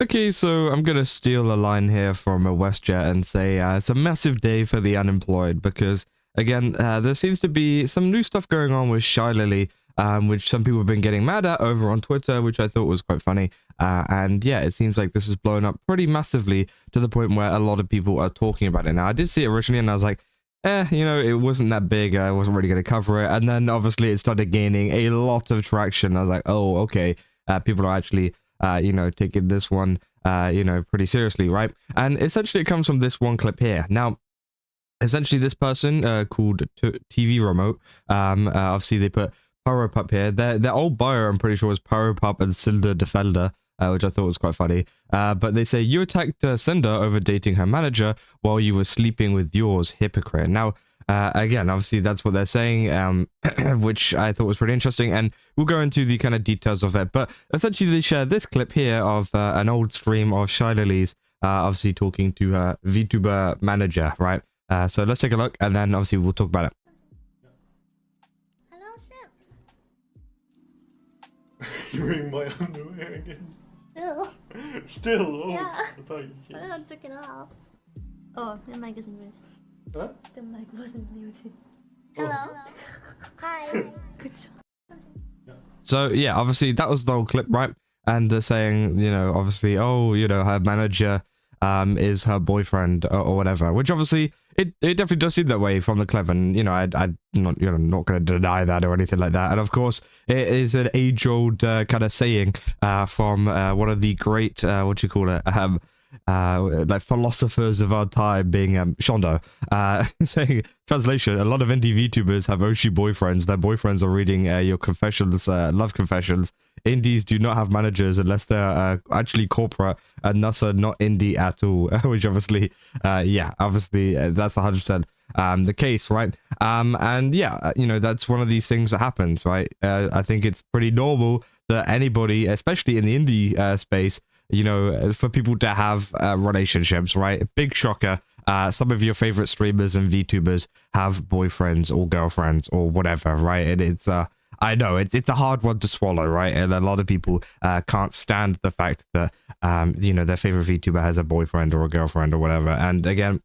Okay, so I'm gonna steal a line here from a WestJet and say it's a massive day for the unemployed because, again, there seems to be some new stuff going on with ShyLily, which some people have been getting mad at over on Twitter, which I thought was quite funny. And yeah, it seems like this has blown up pretty massively to the point where a lot of people are talking about it now. I did see it originally and I was like, it wasn't that big. I wasn't really going to cover it. And then obviously it started gaining a lot of traction. I was like, oh, okay. People are actually taking this one, pretty seriously, right? And essentially it comes from this one clip here. Now, essentially this person called TV Remote, obviously they put Pyropup here. Their old bio, I'm pretty sure, was Pyropup and Sinder Defender, which I thought was quite funny. But they say, you attacked Sinder over dating her manager while you were sleeping with yours, hypocrite. Now, again, obviously that's what they're saying, which I thought was pretty interesting, and we'll go into the kind of details of it. But essentially they share this clip here of an old stream of ShyLily's, obviously talking to her VTuber manager, right? So let's take a look, and then obviously we'll talk about it. Hello, Ships. You're wearing my underwear again. Still. Still? Oh, Yeah. I thought you changed. I took it off. Oh, the mic isn't muted. Huh? The mic wasn't muted. Oh. Hello. Hi. Good job. So yeah, obviously that was the whole clip, right? And they're saying, obviously, oh, her manager is her boyfriend or whatever, which obviously it definitely does seem that way from the clip, and I'm not not going to deny that or anything like that. And of course it is an age-old kind of saying from one of the great like philosophers of our time, being Shondo, saying, translation, a lot of indie VTubers have Oshi boyfriends. Their boyfriends are reading your confessions, love confessions. Indies do not have managers unless they're actually corporate, and thus are not indie at all. Which obviously, that's 100% the case, right? And yeah, that's one of these things that happens, right? I think it's pretty normal that anybody, especially in the indie space, for people to have relationships, right? Big shocker. Some of your favorite streamers and VTubers have boyfriends or girlfriends or whatever, right? And it's I know it's a hard one to swallow, right? And a lot of people can't stand the fact that their favorite VTuber has a boyfriend or a girlfriend or whatever. And again,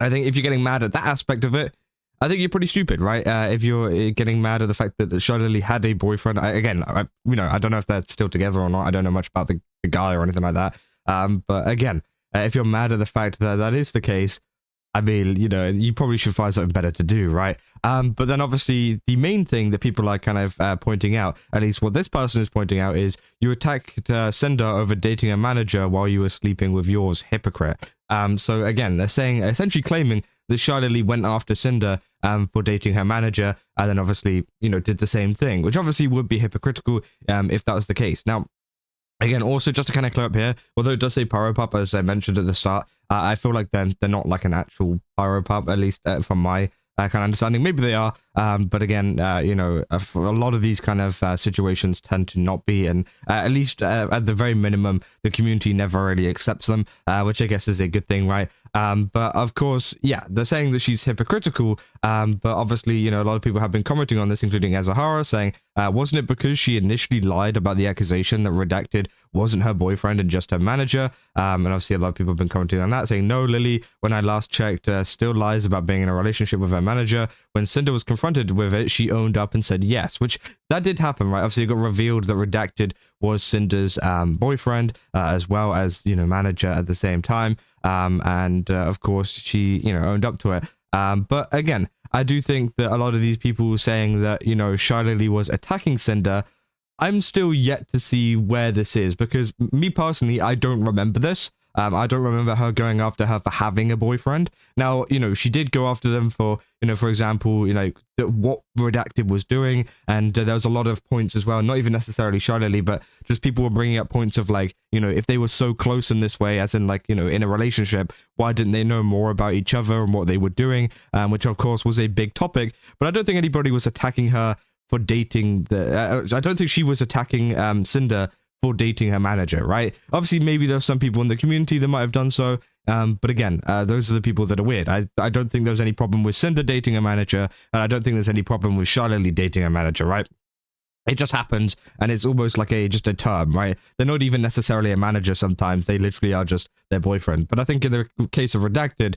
I think if you're getting mad at that aspect of it, I think you're pretty stupid, right? If you're getting mad at the fact that ShyLily had a boyfriend, I don't know if they're still together or not. I don't know much about the guy or anything like that. But again, if you're mad at the fact that that is the case, I mean, you probably should find something better to do, right? But then obviously the main thing that people are kind of pointing out, at least what this person is pointing out, is you attacked Sinder over dating a manager while you were sleeping with yours, hypocrite. So again, they're saying, essentially claiming that ShyLily went after Sinder for dating her manager, and then obviously, did the same thing, which obviously would be hypocritical if that was the case. Now, again, also just to kind of clear up here, although it does say Pyropup, as I mentioned at the start, I feel like they're not like an actual Pyropup, at least from my kind of understanding. Maybe they are, but again, a lot of these kind of situations tend to not be, and at least at the very minimum, the community never really accepts them, which I guess is a good thing, right? But of course, yeah, they're saying that she's hypocritical, but obviously, a lot of people have been commenting on this, including Azahara, saying, wasn't it because she initially lied about the accusation that Redacted wasn't her boyfriend and just her manager? And obviously a lot of people have been commenting on that, saying, no, Lily, when I last checked, still lies about being in a relationship with her manager. When Sinder was confronted with it, she owned up and said yes, which that did happen, right? Obviously it got revealed that Redacted was Cinder's boyfriend, as well as, manager at the same time. And of course she, owned up to it. But again, I do think that a lot of these people saying that, ShyLily was attacking Sinder, I'm still yet to see where this is, because me personally, I don't remember this. I don't remember her going after her for having a boyfriend. Now, she did go after them for, for example, what Redacted was doing. And there was a lot of points as well, not even necessarily ShyLily, but just people were bringing up points of like, if they were so close in this way, as in like, in a relationship, why didn't they know more about each other and what they were doing? Which of course was a big topic, but I don't think anybody was attacking her for dating I don't think she was attacking Cinder for dating her manager, right? Obviously, maybe there's some people in the community that might have done so, but again, those are the people that are weird. I don't think there's any problem with Cinder dating a manager, and I don't think there's any problem with ShyLily dating a manager, right? It just happens, and it's almost like just a term, right? They're not even necessarily a manager sometimes. They literally are just their boyfriend. But I think in the case of Redacted,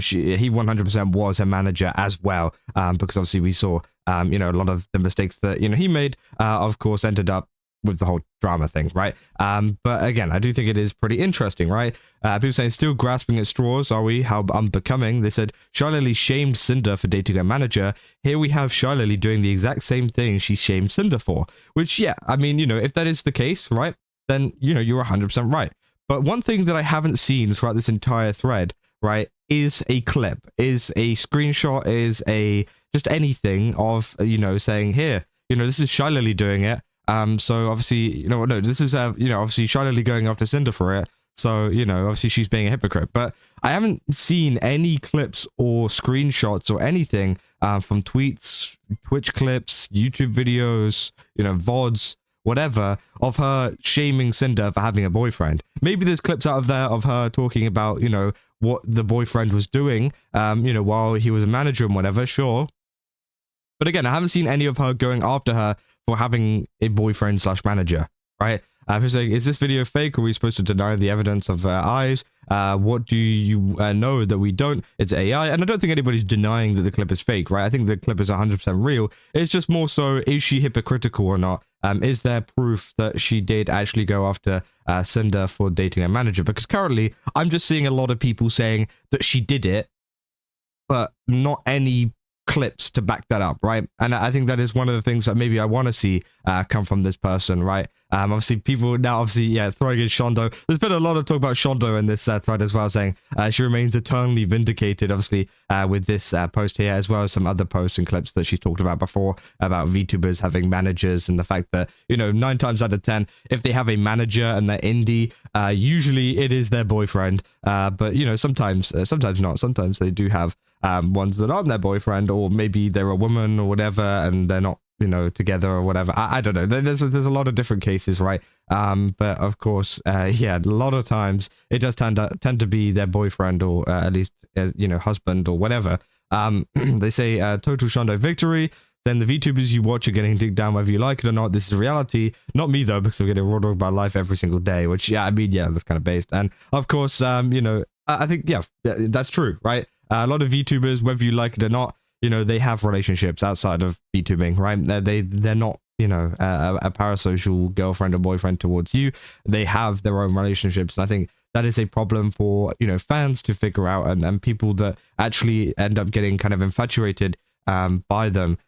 he 100% was a manager as well, because obviously we saw, a lot of the mistakes that, he made, of course, ended up with the whole drama thing, right? But again, I do think it is pretty interesting, right? People saying, still grasping at straws, are we? How unbecoming. They said, ShyLily shamed Sinder for dating a manager. Here we have ShyLily doing the exact same thing she shamed Sinder for. Which, yeah, I mean, if that is the case, right, then, you're 100% right. But one thing that I haven't seen throughout this entire thread, right, is a clip, is a screenshot, is just anything of, saying, here, this is ShyLily doing it. So obviously, no, this is, obviously ShyLily going after Sinder for it. So, obviously she's being a hypocrite, but I haven't seen any clips or screenshots or anything, from tweets, Twitch clips, YouTube videos, VODs, whatever, of her shaming Sinder for having a boyfriend. Maybe there's clips out of there of her talking about, what the boyfriend was doing, while he was a manager and whatever, sure. But again, I haven't seen any of her going after her for having a boyfriend / manager, right? Who's saying, is this video fake? Or are we supposed to deny the evidence of eyes? What do you know that we don't? It's AI. And I don't think anybody's denying that the clip is fake, right? I think the clip is 100% real. It's just more so, is she hypocritical or not? Is there proof that she did actually go after Sinder for dating a manager? Because currently, I'm just seeing a lot of people saying that she did it, but not any clips to back that up, right? And I think that is one of the things that maybe I want to see come from this person, right? Obviously people now obviously throwing in Shondo. There's been a lot of talk about Shondo in this thread as well, saying she remains eternally vindicated, obviously, with this post here, as well as some other posts and clips that she's talked about before about VTubers having managers, and the fact that 9 times out of 10, if they have a manager and they're indie, usually it is their boyfriend, but sometimes not. Sometimes they do have ones that aren't their boyfriend, or maybe they're a woman or whatever, and they're not together or whatever. I don't know. There's a lot of different cases, right? But of course, a lot of times it does tend to be their boyfriend, or at least husband or whatever. They say total Shondo victory. Then the VTubers you watch are getting digged down whether you like it or not. This is reality. Not me though, because I'm getting raw dog by life every single day. Which that's kind of based. And of course, I think that's true, right? A lot of VTubers, whether you like it or not, they have relationships outside of VTubing, right? They're not, a parasocial girlfriend or boyfriend towards you. They have their own relationships. And I think that is a problem for, fans to figure out, and people that actually end up getting kind of infatuated by them,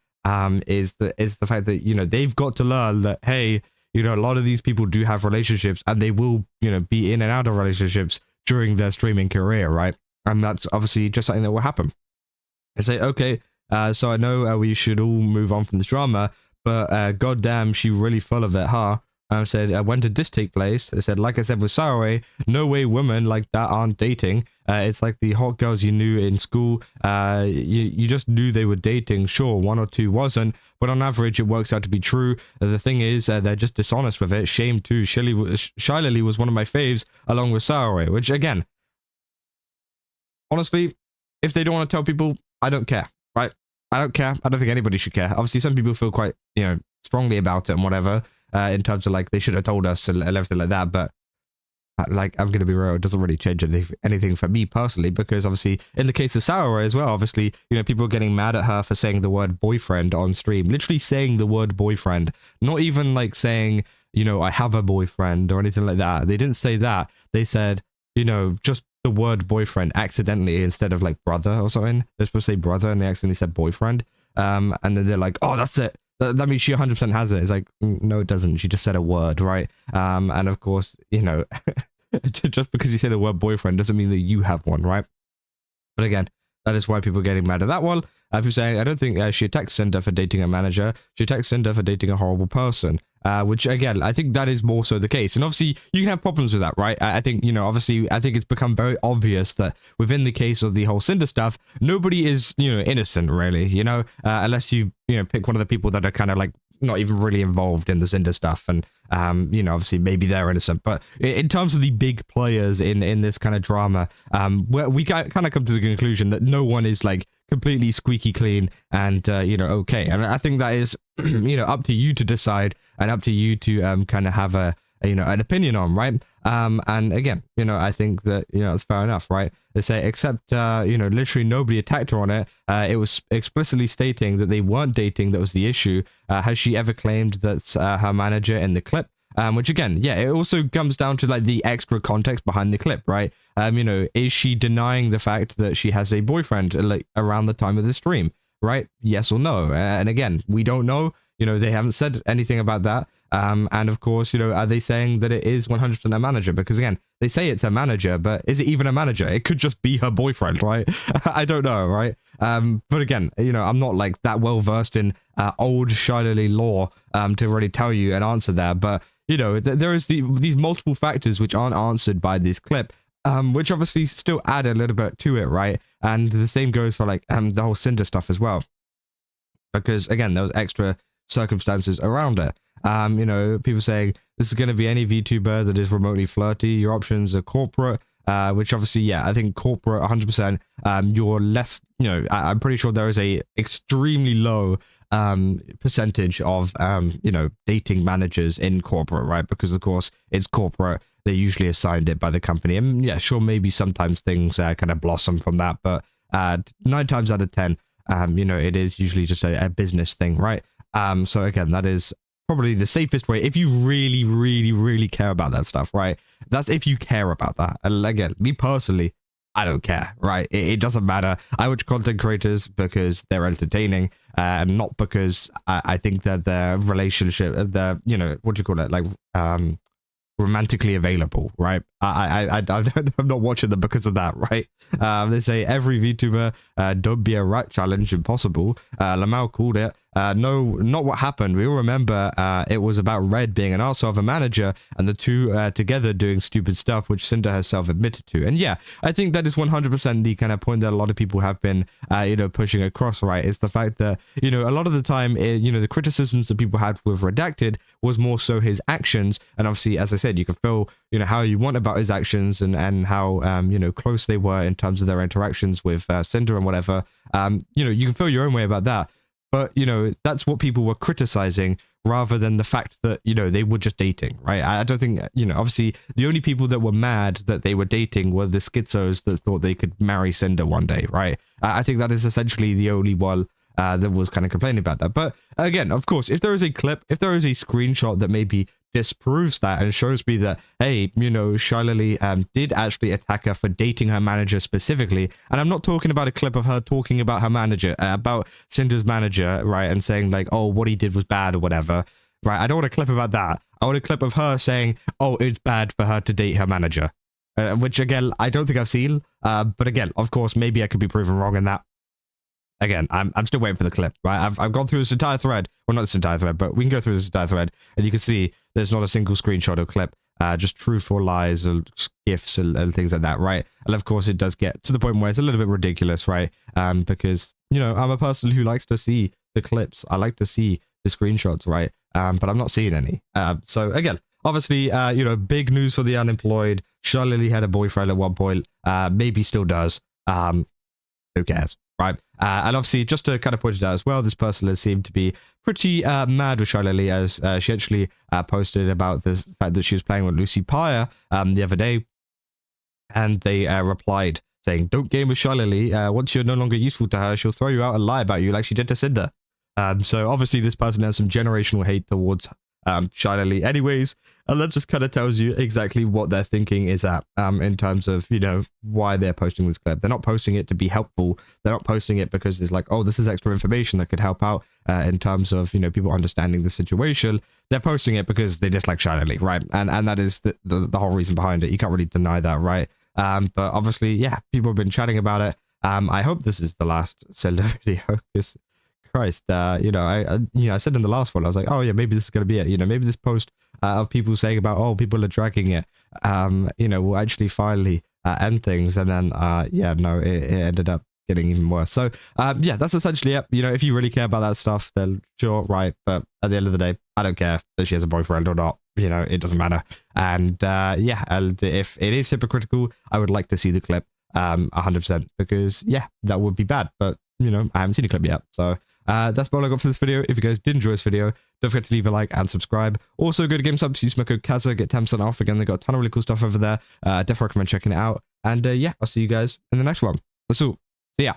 is the fact that, they've got to learn that, hey, a lot of these people do have relationships, and they will, be in and out of relationships during their streaming career, right? And that's obviously just something that will happen. I say, okay, so I know we should all move on from this drama, but goddamn, she really full of it, huh? I said, when did this take place? I said, like I said with Saraway, no way women like that aren't dating. It's like the hot girls you knew in school. You just knew they were dating. Sure, 1 or 2 wasn't, but on average, it works out to be true. The thing is, they're just dishonest with it. Shame too. ShyLily was one of my faves, along with Saraway, which again, honestly, if they don't want to tell people, I don't care, right? I don't care. I don't think anybody should care. Obviously, some people feel quite, strongly about it and whatever, in terms of like, they should have told us and everything like that. But like, I'm going to be real, it doesn't really change anything for me personally, because obviously in the case of Saraway as well, obviously, people are getting mad at her for saying the word boyfriend on stream, literally saying the word boyfriend, not even like saying, I have a boyfriend or anything like that. They didn't say that. They said, just the word boyfriend accidentally instead of like brother or something. They're supposed to say brother and they accidentally said boyfriend. And then they're like, oh, that's it. That means she 100% has it. It's like, no, it doesn't. She just said a word, right? And of course, just because you say the word boyfriend doesn't mean that you have one, right? But again, that is why people are getting mad at that one. People saying, I don't think she attacks Sinder for dating a manager. She attacks Sinder for dating a horrible person. Which again, I think that is more so the case. And obviously you can have problems with that, right? I think, obviously I think it's become very obvious that within the case of the whole Sinder stuff, nobody is, innocent really, unless you, pick one of the people that are kind of like not even really involved in the Sinder stuff. And, obviously maybe they're innocent, but in terms of the big players in this kind of drama, where we kind of come to the conclusion that no one is like completely squeaky clean and okay. And I think that is up to you to decide and up to you to kind of have an opinion on, right? And again, I think that it's fair enough, right? They say except literally nobody attacked her on it. It was explicitly stating that they weren't dating. That was the issue. Has she ever claimed that's her manager in the clip? Which again, yeah, it also comes down to like the extra context behind the clip, right? Is she denying the fact that she has a boyfriend like around the time of the stream, right? Yes or no? And again, we don't know. They haven't said anything about that. And of course, are they saying that it is 100% a manager? Because again, they say it's a manager, but is it even a manager? It could just be her boyfriend, right? I don't know, right? But again, I'm not like that well versed in old ShyLily law to really tell you an answer there. But there is these multiple factors which aren't answered by this clip, which obviously still add a little bit to it, right? And the same goes for like the whole Sinder stuff as well, because again, there was extra circumstances around it. People saying this is going to be any VTuber that is remotely flirty. Your options are corporate, which obviously, yeah, I think corporate 100%. You're less, I'm pretty sure there is a extremely low percentage of dating managers in corporate, right? Because of course it's corporate. They usually assigned it by the company, and yeah, sure, maybe sometimes things kind of blossom from that, but 9 times out of 10, it is usually just a business thing, right? So again, that is probably the safest way if you really, really, really care about that stuff, right? That's if you care about that. And again, me personally, I don't care, right? It doesn't matter. I watch content creators because they're entertaining, and not because I think that their relationship, their, what do you call it? Like, romantically available, right? I'm not watching them because of that, right? They say every VTuber, don't be a rat challenge impossible. Lamau called it. No, not what happened. We all remember it was about Red being an arsehole of a manager and the two together doing stupid stuff, which Sinder herself admitted to. And yeah, I think that is 100% the kind of point that a lot of people have been, pushing across, right? Is the fact that, a lot of the time, the criticisms that people had with Redacted was more so his actions. And obviously, as I said, you can feel, how you want about his actions and how, close they were in terms of their interactions with Sinder and whatever. You can feel your own way about that. But, that's what people were criticizing rather than the fact that, they were just dating, right? I don't think, obviously the only people that were mad that they were dating were the schizos that thought they could marry Sinder one day, right? I think that is essentially the only one that was kind of complaining about that. But again, of course, if there is a clip, if there is a screenshot that maybe disproves that and shows me that, hey, ShyLily did actually attack her for dating her manager specifically, and I'm not talking about a clip of her talking about her manager, about Cinder's manager, right, and saying like, oh, what he did was bad or whatever, right? I don't want a clip about that. I want a clip of her saying, oh, it's bad for her to date her manager, which again, I don't think I've seen, but again, of course, maybe I could be proven wrong in that. Again, I'm still waiting for the clip, right? I've gone through this entire thread. Well, not this entire thread, but we can go through this entire thread, and you can see there's not a single screenshot or clip, just truth or lies or gifs and things like that, right? And of course, it does get to the point where it's a little bit ridiculous, right? Because, I'm a person who likes to see the clips. I like to see the screenshots, right? But I'm not seeing any. So again, obviously, big news for the unemployed. ShyLily had a boyfriend at one point, maybe still does. Who cares? Right. And obviously, just to kind of point it out as well, this person has seemed to be pretty mad with ShyLily, as she actually posted about the fact that she was playing with Lucy Pyre the other day. And they replied saying, don't game with ShyLily. Once you're no longer useful to her, she'll throw you out and lie about you like she did to Sinder. So obviously, this person has some generational hate towards ShyLily anyways. And that just kind of tells you exactly what their thinking is at in terms of, why they're posting this clip. They're not posting it to be helpful. They're not posting it because it's like, oh, this is extra information that could help out in terms of, people understanding the situation. They're posting it because they dislike ShyLily, right? And that is the whole reason behind it. You can't really deny that, right? But obviously, yeah, people have been chatting about it. I hope this is the last Sinder video because Christ, I said in the last one, I was like, oh yeah, maybe this is going to be it. Maybe this post of people saying about, oh, people are dragging it, will actually finally end things. And then, it ended up getting even worse. So, yeah, that's essentially it. If you really care about that stuff, then sure, right. But at the end of the day, I don't care if she has a boyfriend or not. It doesn't matter. And and if it is hypocritical, I would like to see the clip 100% because, yeah, that would be bad. But you know, I haven't seen a clip yet. So that's all I got for this video. If you guys did enjoy this video, don't forget to leave a like and subscribe. Also, go to GameStop, use my code Kaza, get 10% off. Again, they got a ton of really cool stuff over there. Definitely recommend checking it out. And yeah, I'll see you guys in the next one. That's all. See ya.